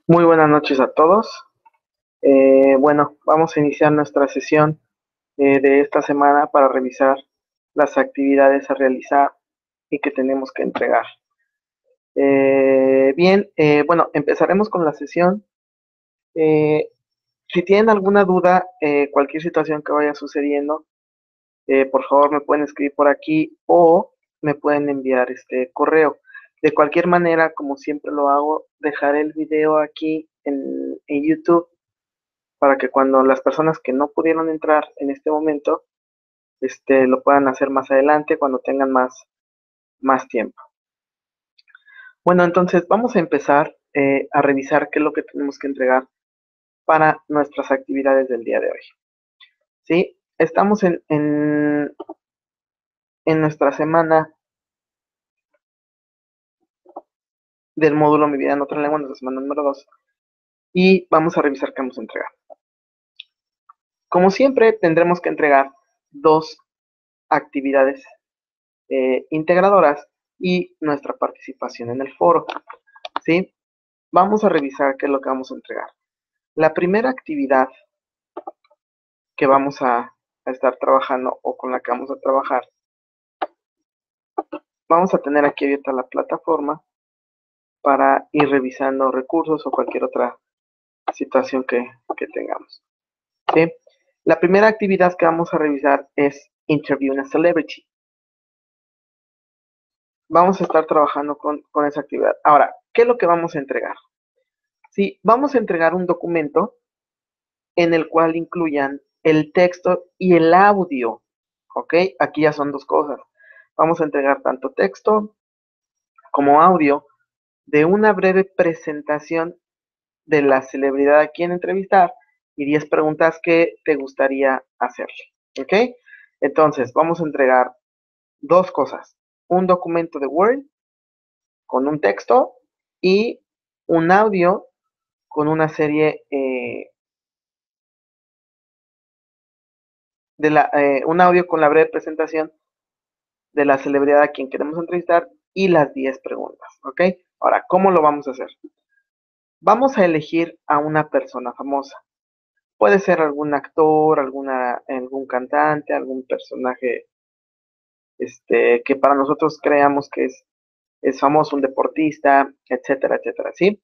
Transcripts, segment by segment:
Muy buenas noches a todos. Bueno, vamos a iniciar nuestra sesión de esta semana para revisar las actividades a realizar y que tenemos que entregar. Bueno, empezaremos con la sesión. Eh, si tienen alguna duda, cualquier situación que vaya sucediendo, por favor me pueden escribir por aquí o me pueden enviar este correo. De cualquier manera, como siempre lo hago, dejaré el video aquí en YouTube para que cuando las personas que no pudieron entrar en este momento, lo puedan hacer más adelante cuando tengan más tiempo. Bueno, entonces vamos a empezar a revisar qué es lo que tenemos que entregar para nuestras actividades del día de hoy. ¿Sí? Estamos en nuestra semana del módulo Mi vida en otra lengua, nuestra semana número 2, y vamos a revisar qué vamos a entregar. Como siempre, tendremos que entregar dos actividades integradoras y nuestra participación en el foro. ¿Sí? Vamos a revisar qué es lo que vamos a entregar. La primera actividad que vamos a estar trabajando o con la que vamos a trabajar, vamos a tener aquí abierta la plataforma para ir revisando recursos o cualquier otra situación que tengamos. ¿Sí? La primera actividad que vamos a revisar es Interview a Celebrity. Vamos a estar trabajando con esa actividad. Ahora, ¿qué es lo que vamos a entregar? Sí, vamos a entregar un documento en el cual incluyan el texto y el audio. ¿Ok? Aquí ya son dos cosas. Vamos a entregar tanto texto como audio de una breve presentación de la celebridad a quien entrevistar y 10 preguntas que te gustaría hacerle. ¿Ok? Entonces, vamos a entregar dos cosas. Un documento de Word con un texto y un audio con una serie un audio con la breve presentación de la celebridad a quien queremos entrevistar y las 10 preguntas, ¿ok? Ahora, ¿cómo lo vamos a hacer? Vamos a elegir a una persona famosa. Puede ser algún actor, algún cantante, algún personaje que para nosotros creamos que es famoso, un deportista, etcétera, etcétera, ¿sí?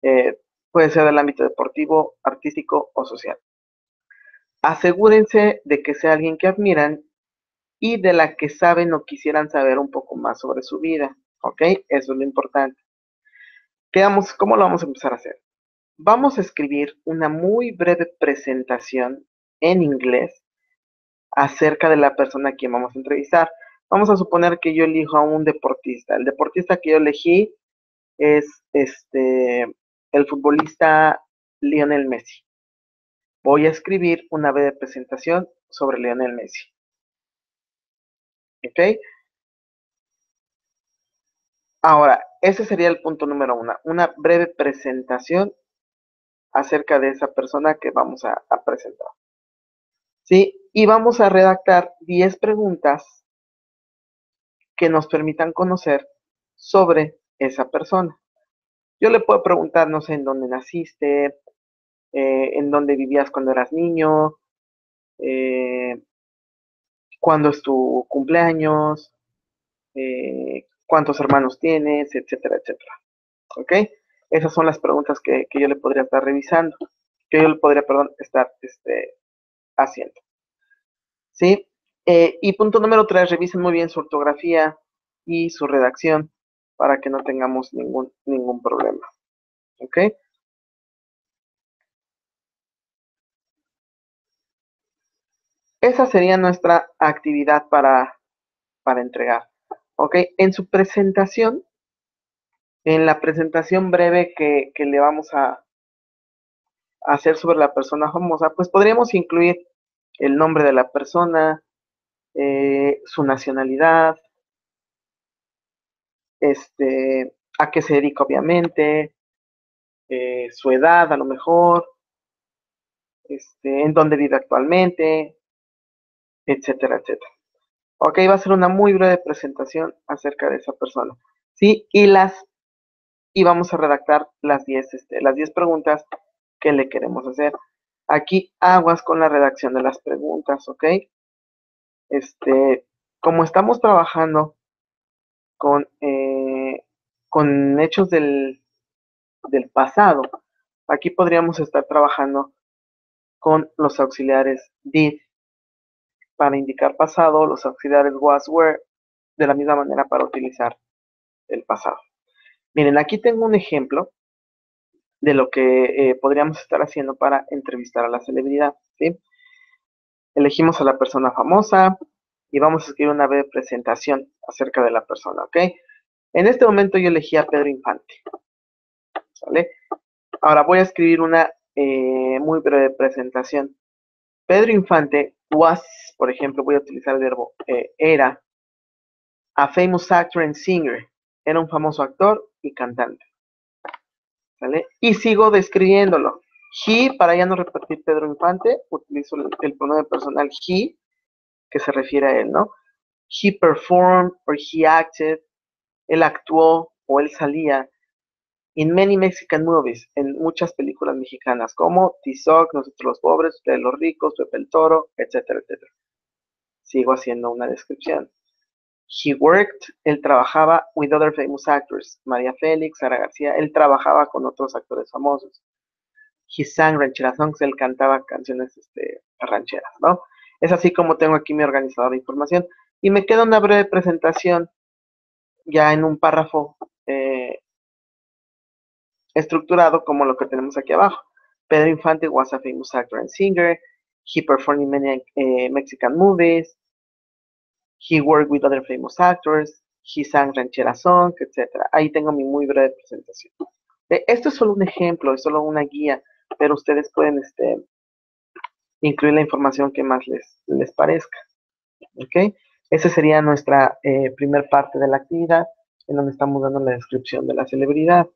Eh, Puede ser del ámbito deportivo, artístico o social. Asegúrense de que sea alguien que admiran y de la que saben o quisieran saber un poco más sobre su vida, ¿ok? Eso es lo importante. ¿Cómo lo vamos a empezar a hacer? Vamos a escribir una muy breve presentación en inglés acerca de la persona a quien vamos a entrevistar. Vamos a suponer que yo elijo a un deportista. El deportista que yo elegí es el futbolista Lionel Messi. Voy a escribir una breve presentación sobre Lionel Messi. ¿Ok? Ahora, ese sería el punto número uno, una breve presentación acerca de esa persona que vamos a presentar. ¿Sí? Y vamos a redactar 10 preguntas que nos permitan conocer sobre esa persona. Yo le puedo preguntar, no sé, en dónde naciste, en dónde vivías cuando eras niño, eh, cuándo es tu cumpleaños, cuántos hermanos tienes, etcétera, etcétera. ¿Ok? Esas son las preguntas que yo le podría estar revisando, que yo le podría, perdón, estar haciendo. ¿Sí? Y punto número 3, revisen muy bien su ortografía y su redacción para que no tengamos ningún problema. ¿Ok? Esa sería nuestra actividad para entregar. ¿Ok? En su presentación, en la presentación breve que le vamos a hacer sobre la persona famosa, pues podríamos incluir el nombre de la persona, su nacionalidad, a qué se dedica obviamente, su edad a lo mejor, en dónde vive actualmente, etcétera, etcétera. Ok, va a ser una muy breve presentación acerca de esa persona. Sí, y las y vamos a redactar las 10 preguntas que le queremos hacer. Aquí aguas con la redacción de las preguntas, ¿ok? Como estamos trabajando con, con hechos del pasado, aquí podríamos estar trabajando con los auxiliares did para indicar pasado, los auxiliares was, were, de la misma manera para utilizar el pasado. Miren, aquí tengo un ejemplo de lo que podríamos estar haciendo para entrevistar a la celebridad, ¿sí? Elegimos a la persona famosa y vamos a escribir una breve presentación acerca de la persona, ¿ok? En este momento yo elegí a Pedro Infante, ¿vale? Ahora voy a escribir una muy breve presentación. Pedro Infante was, por ejemplo, voy a utilizar el verbo era, a famous actor and singer. Era un famoso actor y cantante, ¿vale? Y sigo describiéndolo. He, para ya no repetir Pedro Infante, utilizo el pronombre personal he, que se refiere a él, ¿no? He performed or he acted, él actuó o él salía in many Mexican movies, en muchas películas mexicanas, como Tizoc, Nosotros los Pobres, Ustedes los Ricos, Pepe el Toro, etcétera, etcétera. Sigo haciendo una descripción. He worked, él trabajaba with other famous actors, María Félix, Sara García, él trabajaba con otros actores famosos. He sang ranchera songs, él cantaba canciones rancheras, ¿no? Es así como tengo aquí mi organizador de información. Y me queda una breve presentación ya en un párrafo estructurado como lo que tenemos aquí abajo. Pedro Infante was a famous actor and singer. He performed in many Mexican movies. He worked with other famous actors. He sang ranchera song, etc. Ahí tengo mi muy breve presentación. Esto es solo un ejemplo, es solo una guía, pero ustedes pueden incluir la información que más les parezca. ¿Ok? Esa sería nuestra primer parte de la actividad, en donde estamos dando la descripción de la celebridad.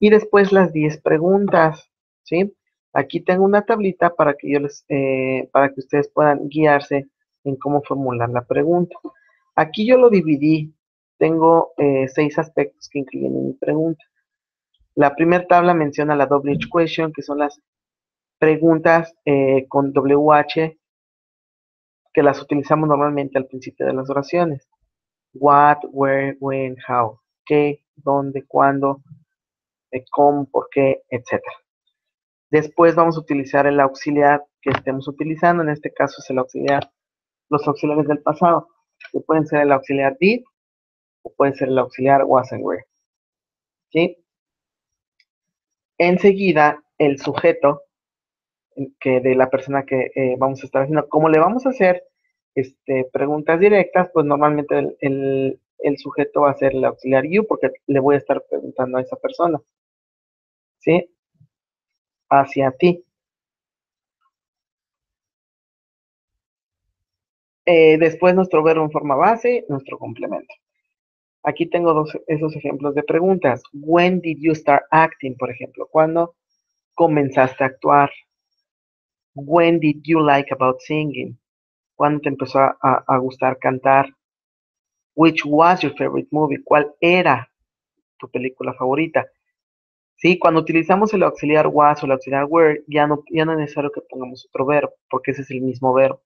Y después las 10 preguntas, ¿sí? Aquí tengo una tablita para que para que ustedes puedan guiarse en cómo formular la pregunta. Aquí yo lo dividí, tengo 6 aspectos que incluyen en mi pregunta. La primera tabla menciona la WH question, que son las preguntas con WH que las utilizamos normalmente al principio de las oraciones. What, where, when, how. ¿Qué, dónde, cuándo, cómo, por qué, etcétera. Después vamos a utilizar el auxiliar que estemos utilizando, en este caso es los auxiliares del pasado, que pueden ser el auxiliar did o pueden ser el auxiliar was and were, ¿sí? Enseguida, el sujeto que de la persona que vamos a estar haciendo, como le vamos a hacer preguntas directas, pues normalmente el sujeto va a ser el auxiliar you, porque le voy a estar preguntando a esa persona, ¿sí? Hacia ti. Después nuestro verbo en forma base, nuestro complemento. Aquí tengo esos ejemplos de preguntas. When did you start acting, por ejemplo? ¿Cuándo comenzaste a actuar? When did you like about singing? ¿Cuándo te empezó a gustar cantar? Which was your favorite movie? ¿Cuál era tu película favorita? Sí, cuando utilizamos el auxiliar was o el auxiliar were, ya no es necesario que pongamos otro verbo, porque ese es el mismo verbo.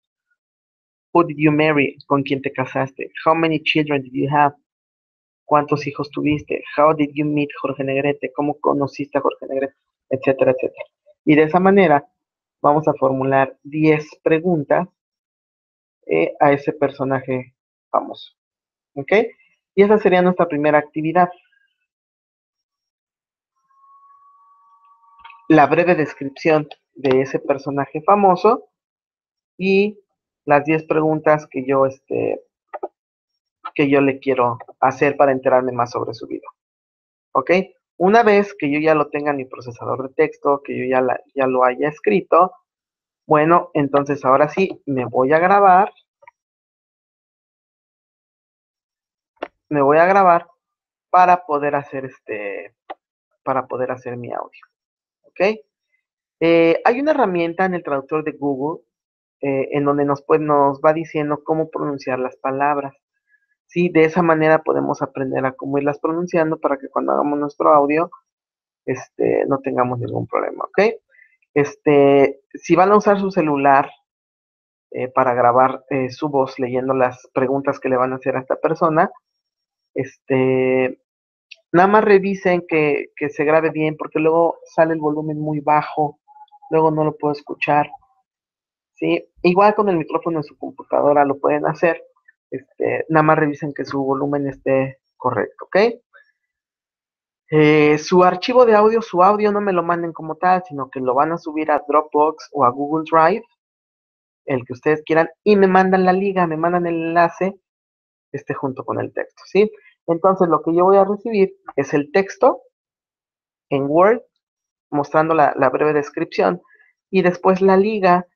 Who did you marry? ¿Con quién te casaste? How many children did you have? ¿Cuántos hijos tuviste? How did you meet Jorge Negrete? ¿Cómo conociste a Jorge Negrete? Etcétera, etcétera. Y de esa manera vamos a formular 10 preguntas a ese personaje famoso. ¿Ok? Y esa sería nuestra primera actividad. La breve descripción de ese personaje famoso y las 10 preguntas que yo le quiero hacer para enterarme más sobre su vida. ¿Ok? Una vez que yo ya lo tenga en mi procesador de texto, que yo ya lo haya escrito, bueno, entonces ahora sí me voy a grabar para poder hacer mi audio. ¿Ok? Hay una herramienta en el traductor de Google en donde nos va diciendo cómo pronunciar las palabras. Sí, de esa manera podemos aprender a cómo irlas pronunciando para que cuando hagamos nuestro audio, no tengamos ningún problema, ¿ok? Si van a usar su celular para grabar su voz leyendo las preguntas que le van a hacer a esta persona, este, nada más revisen que se grabe bien, porque luego sale el volumen muy bajo, luego no lo puedo escuchar, ¿sí? Igual con el micrófono en su computadora lo pueden hacer, nada más revisen que su volumen esté correcto, ¿ok? Su archivo de audio, su audio no me lo manden como tal, sino que lo van a subir a Dropbox o a Google Drive, el que ustedes quieran, y me mandan la liga, me mandan el enlace, junto con el texto, ¿sí? Entonces lo que yo voy a recibir es el texto en Word, mostrando la breve descripción, y después la liga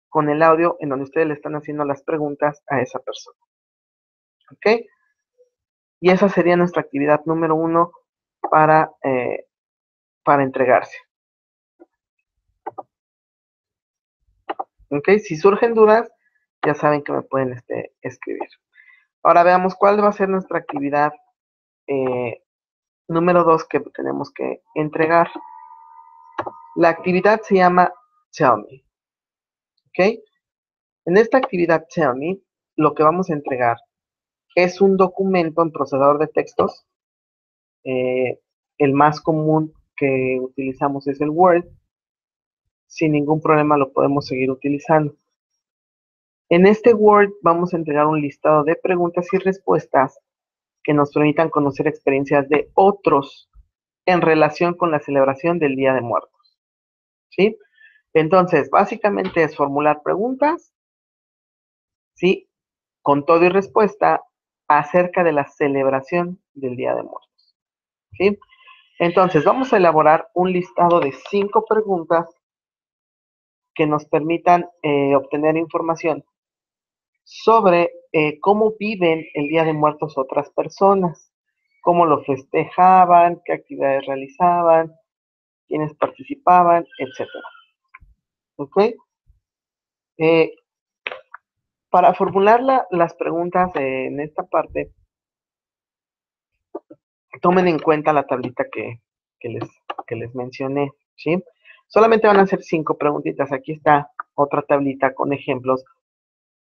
con el audio en donde ustedes le están haciendo las preguntas a esa persona, ¿ok? Y esa sería nuestra actividad número 1 para entregarse. ¿Ok? Si surgen dudas, ya saben que me pueden escribir. Ahora veamos cuál va a ser nuestra actividad número 2 que tenemos que entregar. La actividad se llama Tell Me. ¿Ok? En esta actividad Tell Me, lo que vamos a entregar es un documento en procesador de textos. El más común que utilizamos es el Word. Sin ningún problema lo podemos seguir utilizando. En este Word vamos a entregar un listado de preguntas y respuestas que nos permitan conocer experiencias de otros en relación con la celebración del Día de Muertos, ¿sí? Entonces, básicamente es formular preguntas, ¿sí? Con todo y respuesta acerca de la celebración del Día de Muertos, ¿sí? Entonces, vamos a elaborar un listado de 5 preguntas que nos permitan obtener información sobre cómo viven el Día de Muertos otras personas, cómo lo festejaban, qué actividades realizaban, quiénes participaban, etcétera. ¿Ok? Eh, para formular las preguntas en esta parte, tomen en cuenta la tablita que les, que les mencioné, ¿sí? Solamente van a ser 5 preguntitas. Aquí está otra tablita con ejemplos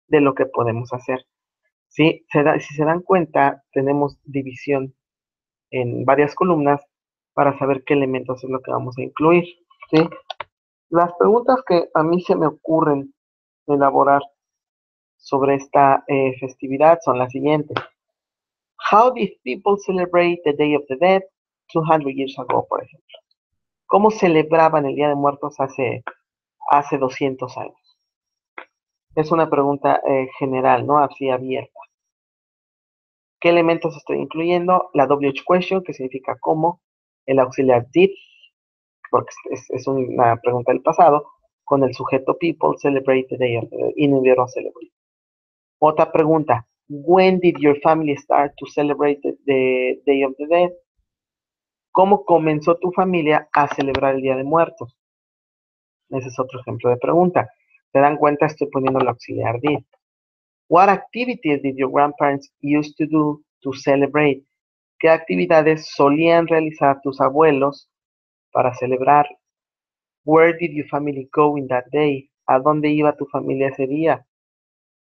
de lo que podemos hacer. ¿Sí? Si se dan cuenta, tenemos división en varias columnas para saber qué elementos es lo que vamos a incluir, ¿sí? Las preguntas que a mí se me ocurren elaborar sobre esta festividad son las siguientes. How did people celebrate the Day of the Dead 200 years ago, por ejemplo? ¿Cómo celebraban el Día de Muertos hace 200 años? Es una pregunta general, ¿no? Así abierta. ¿Qué elementos estoy incluyendo? La WH question, que significa cómo. El auxiliar did, porque es una pregunta del pasado, con el sujeto people, celebrate the day of the dead, in the celebrate. Otra pregunta, when did your family start to celebrate the Day of the Dead? ¿Cómo comenzó tu familia a celebrar el Día de Muertos? Ese es otro ejemplo de pregunta. ¿Se dan cuenta? Estoy poniendo el auxiliar did. What activities did your grandparents used to do to celebrate? ¿Qué actividades solían realizar tus abuelos para celebrar? Where did your family go in that day? ¿A dónde iba tu familia ese día?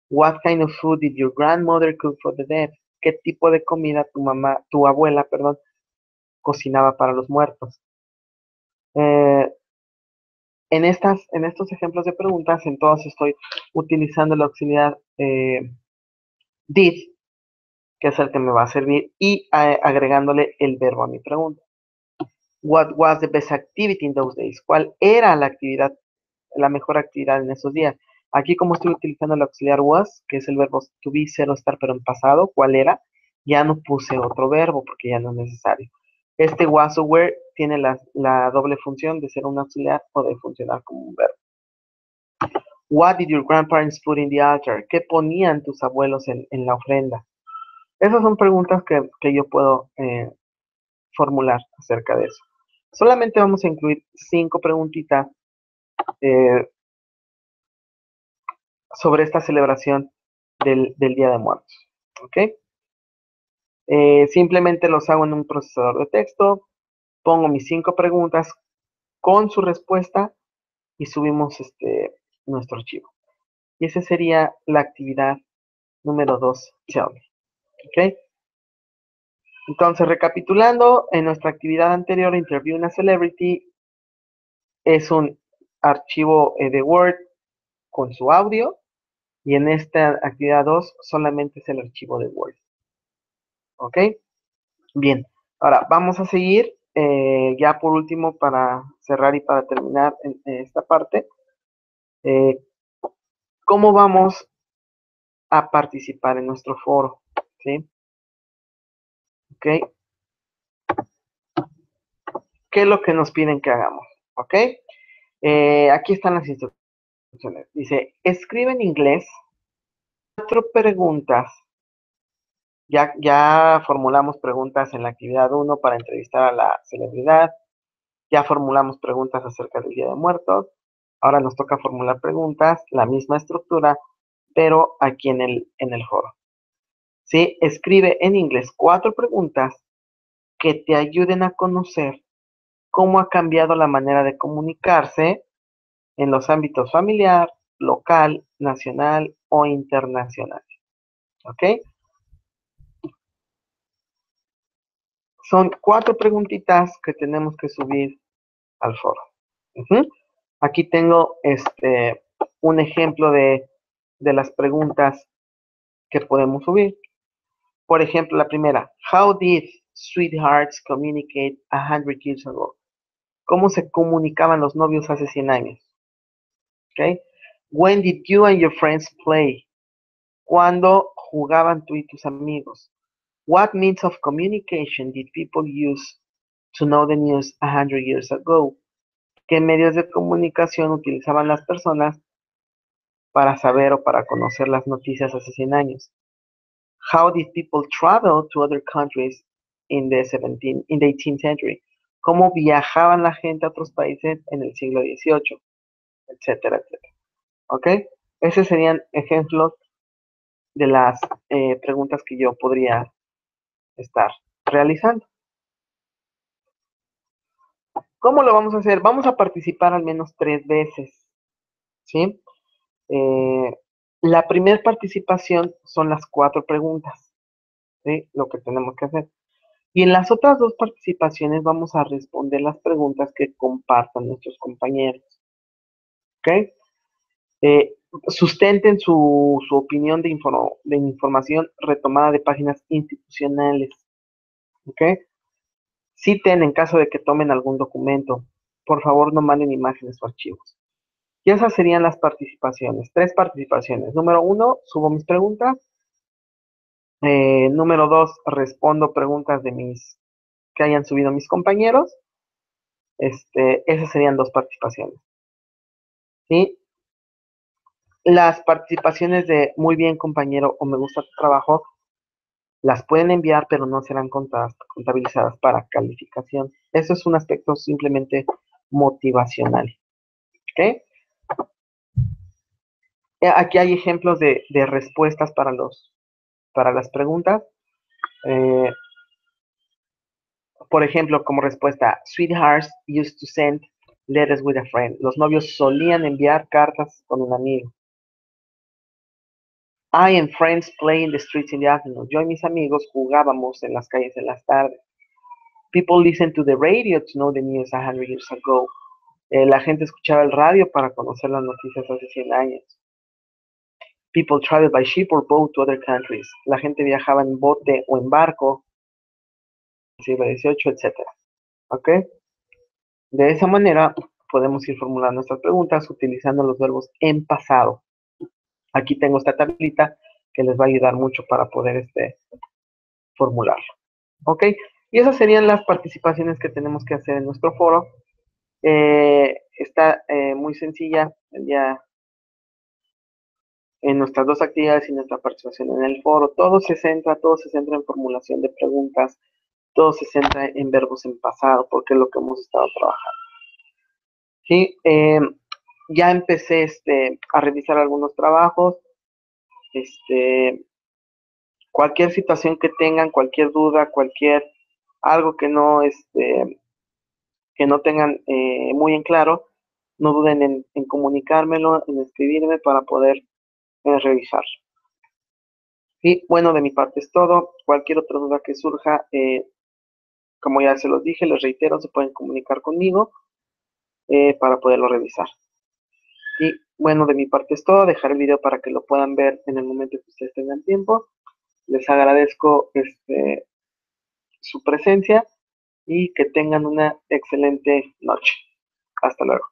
What kind of food did your grandmother cook for the dead? ¿Qué tipo de comida tu abuela, perdón, cocinaba para los muertos? Eh, en estos ejemplos de preguntas, entonces estoy utilizando el auxiliar did, que es el que me va a servir, y agregándole el verbo a mi pregunta. What was the best activity in those days? ¿Cuál era la mejor actividad en esos días? Aquí como estoy utilizando el auxiliar was, que es el verbo to be, ser o estar, pero en pasado, ¿cuál era? Ya no puse otro verbo porque ya no es necesario. Este was o were tiene la doble función de ser un auxiliar o de funcionar como un verbo. What did your grandparents put in the altar? ¿Qué ponían tus abuelos en la ofrenda? Esas son preguntas que yo puedo formular acerca de eso. Solamente vamos a incluir 5 preguntitas eh, sobre esta celebración del Día de Muertos. ¿Ok? Simplemente los hago en un procesador de texto, pongo mis 5 preguntas con su respuesta y subimos nuestro archivo. Y esa sería la actividad número 2, Tell Me. ¿Ok? Entonces, recapitulando, en nuestra actividad anterior, Interview una Celebrity, es un archivo de Word con su audio, y en esta actividad 2 solamente es el archivo de Word. ¿Ok? Bien, ahora vamos a seguir, ya por último, para cerrar y para terminar en esta parte, eh, cómo vamos a participar en nuestro foro. ¿Sí? ¿Ok? ¿Qué es lo que nos piden que hagamos? ¿Ok? Aquí están las instrucciones. Dice, escribe en inglés 4 preguntas. Ya formulamos preguntas en la actividad 1 para entrevistar a la celebridad. Ya formulamos preguntas acerca del Día de Muertos. Ahora nos toca formular preguntas, la misma estructura, pero aquí en el foro. ¿Sí? Escribe en inglés 4 preguntas que te ayuden a conocer cómo ha cambiado la manera de comunicarse en los ámbitos familiar, local, nacional o internacional. ¿Ok? Son 4 preguntitas que tenemos que subir al foro. Ujú. Aquí tengo un ejemplo de las preguntas que podemos subir. Por ejemplo, la primera, How did sweethearts communicate 100 years ago? ¿Cómo se comunicaban los novios hace 100 años? ¿Okay? When did you and your friends play? ¿Cuándo jugaban tú y tus amigos? What means of communication did people use to know the news 100 years ago? ¿Qué medios de comunicación utilizaban las personas para saber o para conocer las noticias hace 100 años? How did people travel to other countries in the 18th century? ¿Cómo viajaban la gente a otros países en el siglo XVIII? Etcétera, etcétera. ¿Ok? Esos serían ejemplos de las preguntas que yo podría estar realizando. ¿Cómo lo vamos a hacer? Vamos a participar al menos 3 veces. ¿Sí? Eh, la primera participación son las 4 preguntas. ¿Sí? Lo que tenemos que hacer. Y en las otras 2 participaciones vamos a responder las preguntas que compartan nuestros compañeros. ¿Ok? Sustenten su opinión de información retomada de páginas institucionales. ¿Ok? Citen en caso de que tomen algún documento. Por favor, no manden imágenes o archivos. Y esas serían las participaciones. 3 participaciones. Número 1, subo mis preguntas. Número 2, respondo preguntas que hayan subido mis compañeros. Esas serían 2 participaciones. ¿Sí? Las participaciones de muy bien, compañero, o me gusta tu trabajo, las pueden enviar, pero no serán contabilizadas para calificación. Eso es un aspecto simplemente motivacional. ¿Ok? Aquí hay ejemplos de respuestas para las preguntas. Eh, por ejemplo, como respuesta, Sweethearts used to send letters with a friend. Los novios solían enviar cartas con un amigo. I and friends play in the streets in the afternoon. Yo y mis amigos jugábamos en las calles en las tardes. People listen to the radio to know the news 100 years ago. La gente escuchaba el radio para conocer las noticias hace 100 años. People travel by ship or boat to other countries. La gente viajaba en bote o en barco, siglo XVIII, etcétera. ¿Ok? De esa manera podemos ir formulando nuestras preguntas utilizando los verbos en pasado. Aquí tengo esta tablita que les va a ayudar mucho para poder formularlo. ¿Ok? Y esas serían las participaciones que tenemos que hacer en nuestro foro. Está muy sencilla ya en nuestras 2 actividades y nuestra participación en el foro. Todo se centra en formulación de preguntas, todo se centra en verbos en pasado, porque es lo que hemos estado trabajando. ¿Sí? Ya empecé a revisar algunos trabajos. Cualquier situación que tengan, cualquier duda, cualquier algo que no tengan muy en claro, no duden en comunicármelo, en escribirme para poder revisar. Y bueno, de mi parte es todo. Cualquier otra duda que surja, como ya se los dije, les reitero, se pueden comunicar conmigo para poderlo revisar. Y bueno, de mi parte es todo. Dejaré el video para que lo puedan ver en el momento que ustedes tengan tiempo. Les agradezco su presencia y que tengan una excelente noche. Hasta luego.